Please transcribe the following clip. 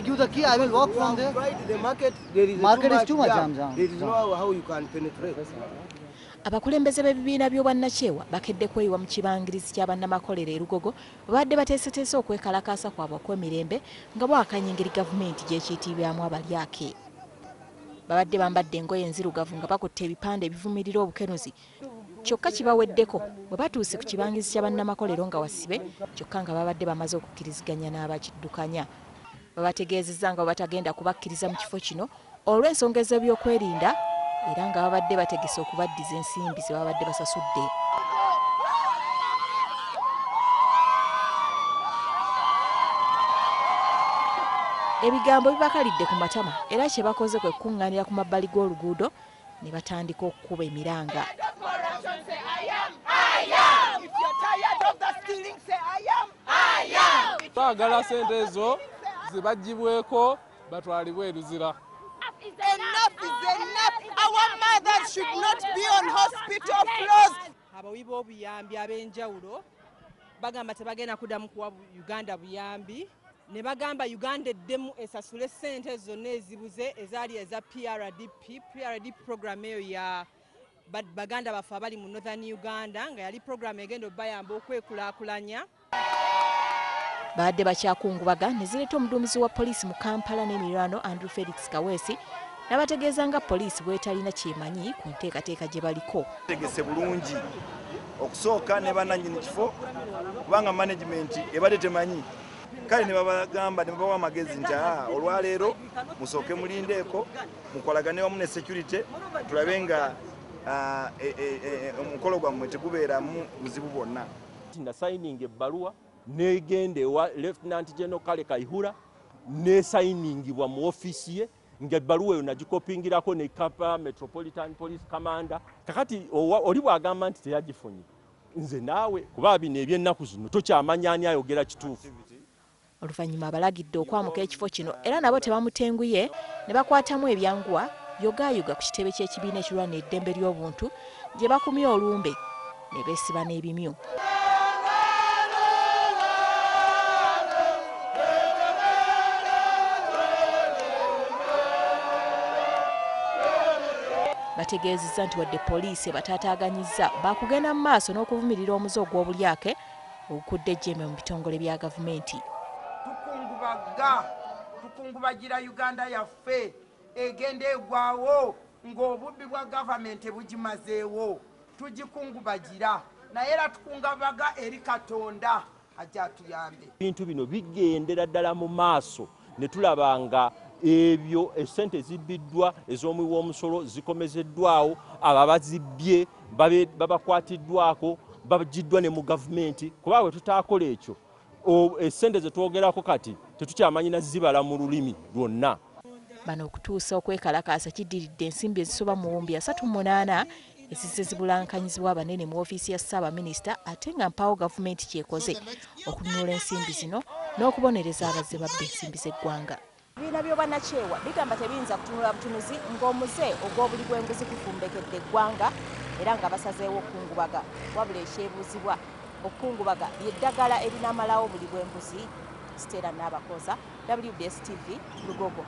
you the key. I will walk from there. The market, there is too much jam. There is no how you can penetrate. Abakulembeze b'ebibiina by'obwannakeewa bakedde kweyiwa mu kibangirizi kya bannamakolero e Lugogo babadde bateeseteese okwekalakaasa kwabwe okw'emirembe nga bwakanya engeri gavumenti gy'ekiyitibwamu abalyake. Babadde bambadde engoye enzirugavu nga bakutte ebipande ebivumirira obukenuzi kyokka kibaweddeko bwe batuuse ku kibangirizi kya bannamakolero nga wasibe kyokka nga babadde bamaze okukkiriziganya n'abakiddukanya. Babategeezezza nga batagenda kubakkiriza mu kifo kino olw'ensonga ez'ebyokwerinda era nga babadde bategese okubaddiza ensimbi ze babadde basasudde. Ebigambo bibakalidde ku matama era kye bakoze kwe kuŋŋaanira ku mabbali g'oluguudo ne batandika okukuba emiranga. Twagala sente ezo zibagibweko batwalibwe eruzira. Enough is enough. Our mothers should not be on hospital floors. Abawi b'obuyambi ab'enjawulo bagamba tebagenda kuddamu kuwa Uganda buyambi ne bagamba Uganda eddemu esasule ssente zonna ezibuze ezaali eza PRDP program eyo ya baganda baffe abali mu Northern Uganda nga yali program egenda obayamba okwekulaakulanya. Badde bakyakungubaga ne zireeta omuduumizi wa poliisi mu Kampala n'emiriraano Andrew Felix Kaweesi n'abategeeza nga poliisi bwetalina kyemanyi ku nteekateeka gye baliko. Tegese bulungi okusooka ne bannannyini kifo kubanga management ebadde temanyi kale ne babagamba ne babawa amagezi nti olwaleero musooke mulindeeko mukolagane wamu ne security tulabe nga omukolo gwammwe tegubeeramu buzibu bwonna. Signing ebbaluwa negende wa Lieutenant General Kale Kaihura ne signingibwa mu office ye ng'ebbaluwa eyo nagikopingirako ne Kapa Metropolitan Police Commander. Kakati oli bwagamba nti teyagifunye nze naawe kuba bino eby'ennaku zino tokyamanya ani ayogera kituufu. Oluvannyuma abalagidde okwamuka ekifo kino era nabo tebamutenguye ne bakwatamu ebyanguwa yogaayoga ku kitebe ky'ekibiina ekirwana eddembe ly'obuntu gye bakumye olumbe ne beesiba n'ebimyu. Bategeezezza nti wadde poliisi bataataaganyizza baakugenda mu maaso n'okuvumirira omuze ogw'obulyake ogukudde ejjembe mu bitongole bya gavumenti. Tukungubagira Uganda yaffe egenda egwawo ng'obubbi bwa gavumenti bugimazeewo tugikungubagira naye era tukungubaga eri Katonda ajja atuyambe. Ebintu bino bigendera ddala mu maaso ne tulaba nga ebyo esente zibbiddwa ez'omuwi w'omusolo zikomezeddwawo ababazibbye babakwatiddwako bagiddwa ne mu gavumenti kuba bwe tutaakola ekyo esente ze twogerako kati tetukyamanyi na zibala mu lulimi lwonna. Bano okutuusa okwekalakaasa kiddiridde ensimbi ezisoba mu 38 ezizze zibulankanyizibwa abanene mu ofiisi ya Ssaabaminisita ate nga mpaawo gavumenti kyekoze okununula ensimbi zino n'okubonereza abazze babba ensimbi z'eggwanga. Ebibiina by'obwannakeewa bigamba tebiyinza kutunula butunuzi ng'omuze ogw'obuli bw'enguzi gufumbekedde eggwanga era nga basazeewo okukungubaga wabula ekyebuuzibwa okukungubaga ly'eddagala erinamalawo buli bw'enguzi. Stella Nabakoza, WBS TV, Lugogo.